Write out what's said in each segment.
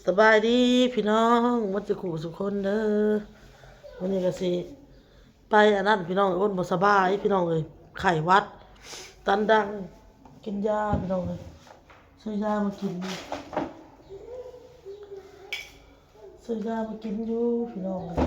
สบายดีพี่น้องวัดจะขู่สุขคนเด้อวันนี้ก็สิไปอันนั้นพี่น้องอ้นบ่สบายพี่น้องเอ้ยไข้หวัดตันดังกินยาพี่น้องเอ้ยซื้อยามากินซื้อยามากินอยู่พี่น้องเอ้ย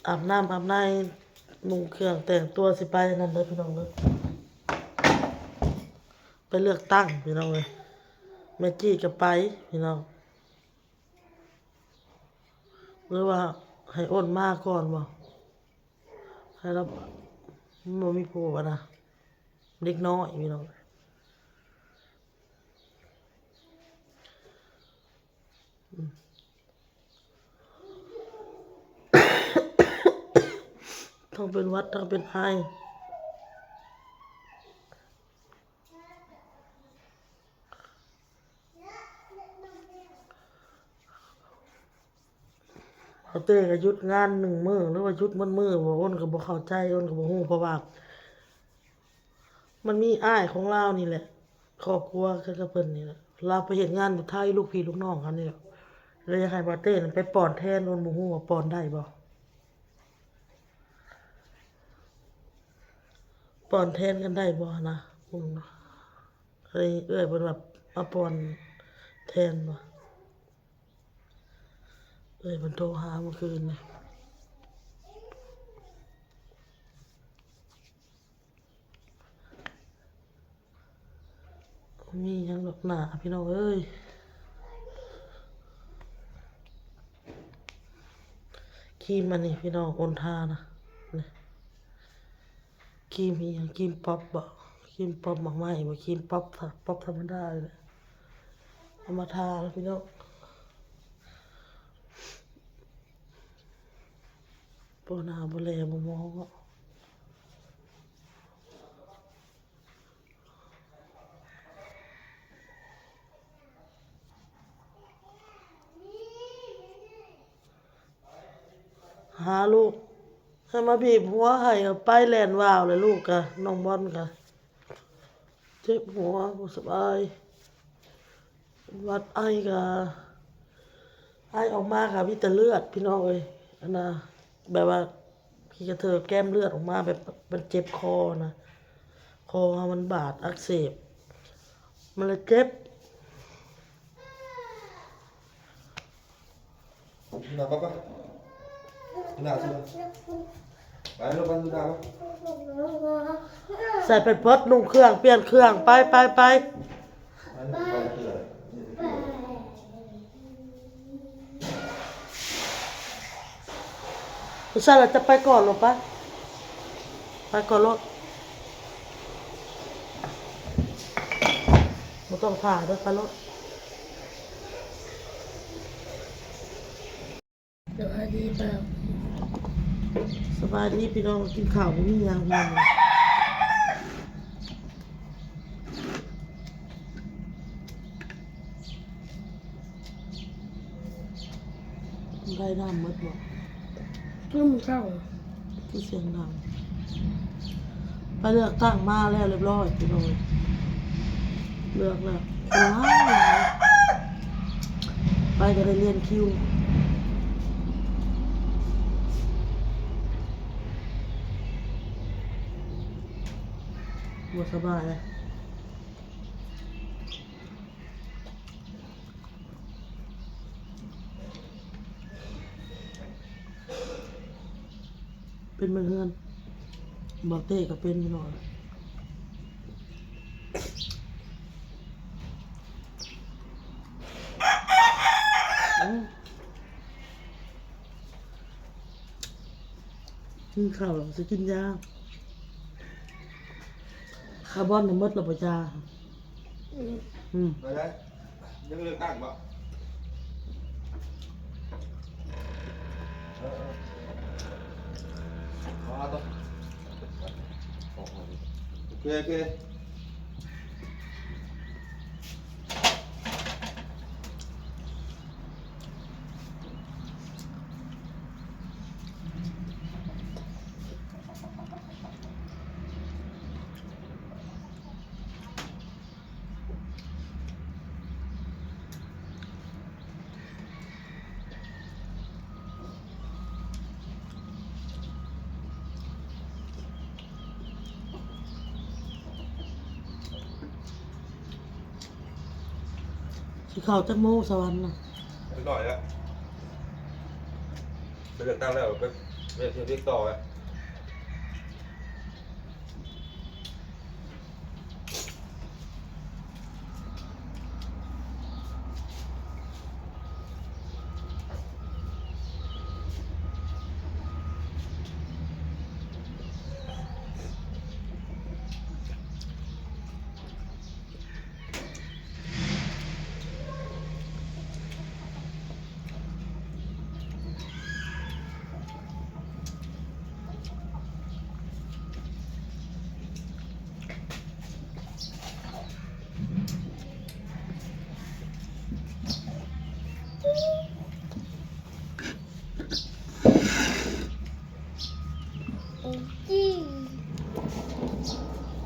อาบน้ำอาบในนุ่งเครื่องแต่งตัวสิไปนั่นเด้อพี่น้องเด้อไปเลือกตั้งพี่น้องเอ้ยแม่จี้ก็ไปพี่น้องหรือว่าให้อ้นมาก่อนบ่ให้เราบ่มีผัวนะเด็กน้อยพี่น้องทั้งเป็นหวัดทั้งเป็นไอเขาเต้ก็หยุดงาน1 มื้อหรือว่าหยุดมันมื้อบ่อ้นก็บ่เข้าใจอ้นก็บ่ฮู้เพราะว่ามันมีอ้ายของเรานี่แหละครอบครัวคือกับเพิ่นนี่แหละเราไปเฮ็ดงานอยู่ไทยลูกพี่ลูกน้องเขานี่แหละเลยอยากให้บ่เต้นั่นไปป้อนแทนอ้นบ่ฮู้ว่าป้อนได้บ่ป้อนแทนกันได้บ่นะเคยเอื้อยเพิ่นแบบมาป้อนแทนบ่เอ้ยเพิ่นโทรหาเมื่อคืนนี่มีหยังดอกหน้าพี่น้องเอ้ยครีมอันนี้พี่น้องโอนทานะนี่ครีมอีหยังครีมป๊อปบ่ครีมป๊อปหมากไหม้บ่ครีมป๊อปป๊อปธรรมดาเลยแหละเอามาทาแล้วพี่น้องบ่หน้าบ่แลบ่มองอะหาลูกให้มาบีบหัวให้เอาไปแล่นว่าวเลยลูกกะน้องบอลกะเจ็บหัวบ่สบายหวัดไอกะไอออกมาค่ะมีแต่เลือดพี่น้องเอ้ยอันน่ะแบบว่าพี่กระเทอแก้มเลือดออกมาแบบมันเจ็บคอนะคอมันบาดอักเสบมันเลยเจ็บ Sudah apa? Sudah, sudah. Baik, lo sudah apa? ใส่เป็นพดนุ่งเครื่องเปลี่ยนเครื่องไปBaik, baik. ใส่เราจะไปก่อนหรอปะไปก่อนรถไม่ต้องผ่าด้วยไปรถสบายดีเปล่าสบายดีพี่น้องกินข้าวไม่มีอย่างเดียวได้น้ำมดบ่เข้าที่เสียงดังไปเลือกตั้งมาแล้วเรียบร้อยพี่น้องเลือกแล้วว้าวไปก็ได้เรียนคิวบ่สบายเลยเป็นเพื่อนบอกเต้ก็เป็นพี่น้องกินข้าวหรอจะกินยาคาร์บอนเนี่ยมดหรอปะจ้าBaik, jangan letak, Pak. Oke, oke. ที่เขาจักโมงสวรรค์น่ะ ไปหน่อยแล้วไปเลือกตั้งแล้วไปเรียกเรียกต่อไว้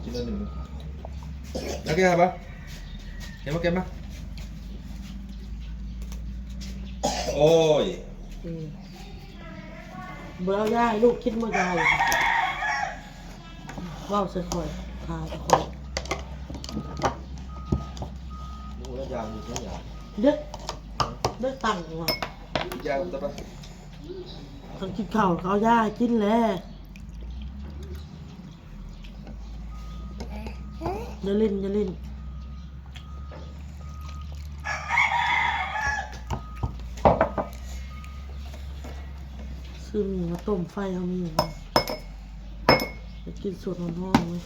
กินแล้วหนึ่งแล้วแกปะแกมาแกมาโอ้ย เบื่อยายลูกคิดบ่ยายว้าวใส่ข่อยขาข่อย ดูแล้วยางอยู่ทั้งยาง เด็กเด็กตังค์ว่ะ ยางตัวปะ ตอนกินข้าวเขาย่ากินแล้วอย่าเล่นอย่าเล่นซื้อหมีมาต้มไฟเอามีอยู่นะไปกินสดร้อนๆเลย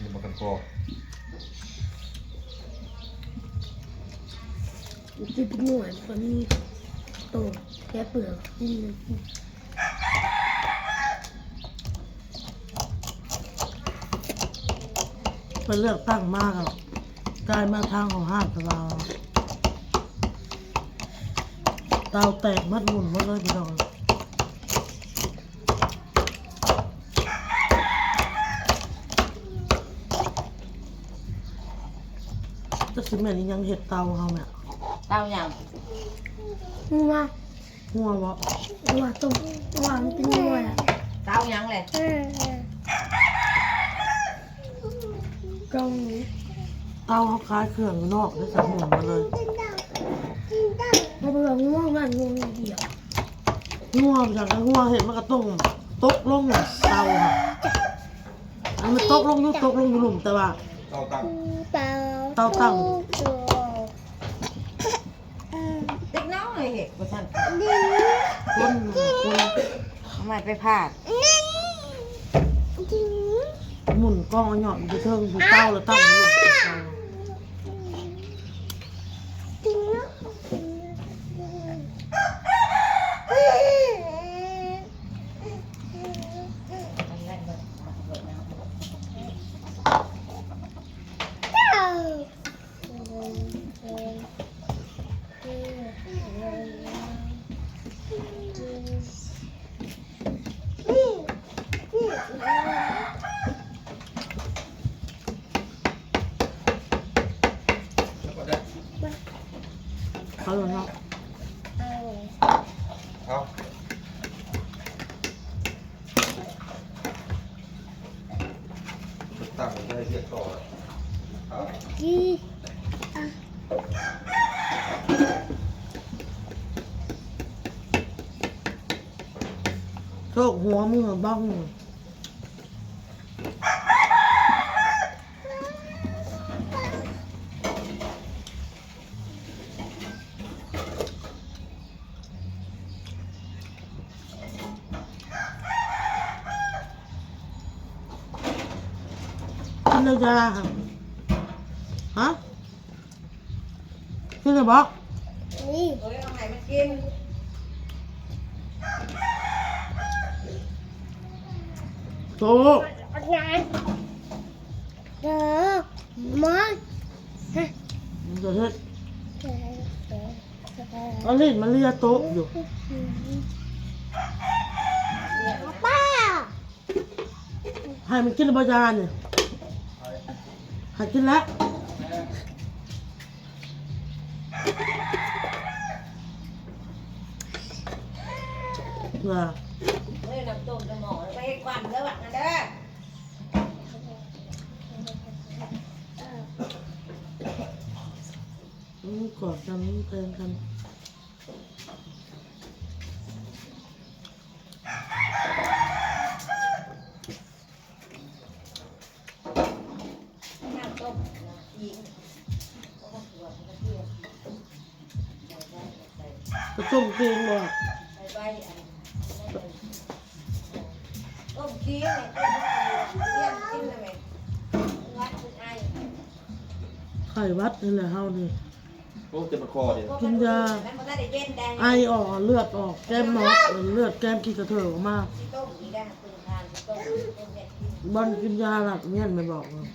นี่มากันคอ จะเป็นหน่วยคนนี้โตแค่เปลือกกิน ไปเลือกตั้งมากอ่ะกลายมาทางของห้างตะเราเตาแตกมัดหมุนหมดเลยพี่น้องจะสิแม่นี่ยังเห็ดเตาเขาแม่ เต้าอย่าง หัว หัวบ่ หัวต้มหัวมันเป็นหัวอ่ะ เต้าอย่างเลย กองนี้ เตาเขาคล้ายเครื่องอยู่นอกได้สักหมุนมาเลย มาเบื่อง่วงมันง่วงเดียว หัวจากนั้นหัวเห็นมันก็ต้มตกลงเตาค่ะอันมันตกลงอยู่หลุมแต่ว่า เอาตังค์ เตาตั้ง เด็กน้องเลยเหตุว่าฉัน คนคน ทำไมไปพลาด หมุนกล้องเอาหย่อนไปเทิงอยู่เต้าแล้วตั้งอยู่หลุมเตา แล้วก็ได้ เขาอยู่เนาะ เอาตั้งได้เรียกต่อเอา โชคหัวมือบ้อง กินแล้วยาค่ะฮะกินแล้วบอก นี่ เฮ้ยเอาไห้มากิน โต งานเด้อมาฮะ มันจะเฮ็ดเอาเล่นมาเลียโต๊ะอยู่ ป้า ให้มันกินบะยาเนี่ยให้กินแล้วว่า เฮ้ยน้ำต้มน้ำหม้อไปให้ความเด้อบัดนั้นเด้อ กอดกันแทนกัน น้ำต้มยิง กระต้มเกงบ่ ไปใบอันต้มเคี้ยวเลี้ยงกินเลยไหมวัดเป็นไอ ไข้หวัดนี่แหละเฮานี่ โอ้เจ็บคอดิ กินยา มันบ่ได้เย็นแดง ไอออกเลือดออกแก้มนอกเลือดแก้มขี้กระเถิบออกมา ต้มนี่ได้ตื่นทานต้มต้มเนี่ยกิน บอลกินยาหลักเมียนไม่บอกเลย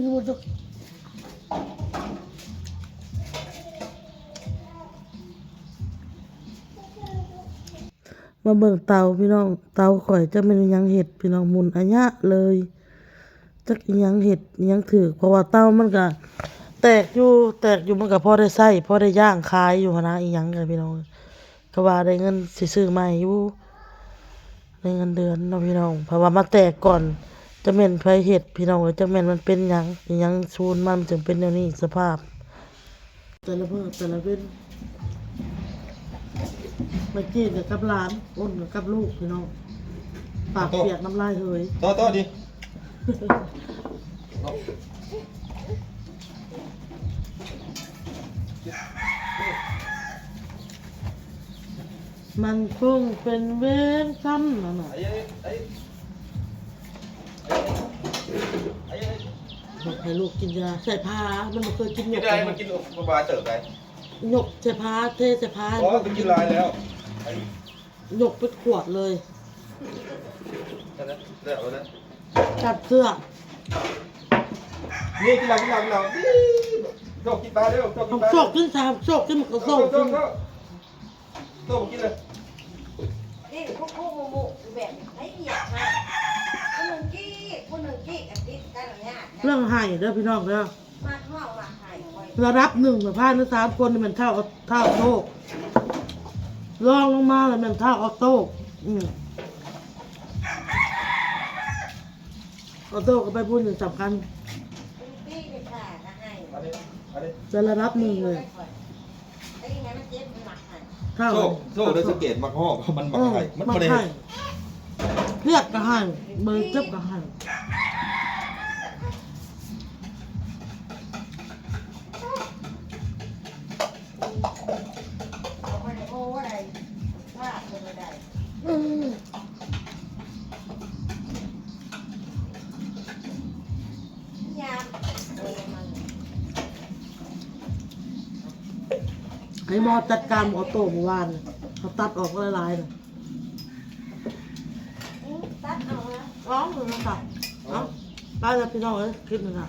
ดูดู มาเบิ่งเตาพี่น้องเตาข่อยจะเป็นอิหยังเห็ดพี่น้องหมุนอัญญะเลยจักอิหยังเห็ดอิหยังถือเพราะว่าเตามันก็แตกอยู่มันก็พอได้ใช้พอได้ย่างขายอยู่หั้นนะอิหยังกันพี่น้องก็ว่าได้เงินสิซื้อใหม่อยู่ได้เงินเดือนเนาะพี่น้องเพราะว่ามาแตกก่อนจะแม่นไผเฮ็ดพี่น้องเอ้ยจักแม่นมันเป็นหยังอิหยังซูนมันจึงเป็นแนวนี้สภาพแต่ละเพิ่นแต่ละเว้นเมื่อกี้เนี่ยกับหลานอ้นกับลูกพี่น้องปากเปียกน้ำลายเฮย ต่อดิ มันคงเป็นเวรกรรมนั่นน่ะ บอกให้ลูกกินยาใส่ผ้ามันบ่เคยกินหย กิน ก ได้มันกินบาเติบไป หยกใส่ผ้าเทใส่ผ้า อ๋อมันกินลายแล้ว หยกเป็นขวดเลย นั่นนะเดี๋ยวนะ จับเสื้อ นี่กินลายโชคกินปลาเร็วโชคกิ เอา นปลา โชคขึ้นชามโชคขึ้นมันก็โชค โช ขึ้ คน โชคกินเลย นี่พวกหมูแบบไอ้เหี้ยมาคนหนึ่งกี้กันติดกันอย่างเงี้ย เรื่องให้เด้อพี่น้องเด้อ มาท่อมาหายคอย ระดับหนึ่งกับผ้าหรือ3คนนี่มันเท่าโชครองลงมาแล้วมันเท่าออโต้ออโต้ก็ไปพูดอย่างสำคัญ ตีไปขาดนะให้ อันนี้ จะระดับหนึ่งเลย ไอ้ยังไงมันเจ็บมันหนักให้ เท่า โชคโดยสังเกตมักห่อมันมักไข่มัน มั ไม่ ก ได้ ให้เรียกก็ให้เบอร์เจ็บก็ให้ เอาไปในโอ้อะไรว่าเป็นอะไร อืม ยามโอ้มัน ให้หมอจัดการหมอโตเมื่อวานน่ะเขาตัดออกหลายๆน่ะ ตัดเอาละ อ๋อคือมันตัดเอ้าได้แล้วพี่น้องเอ้ยคลิปหนึงอ่ะ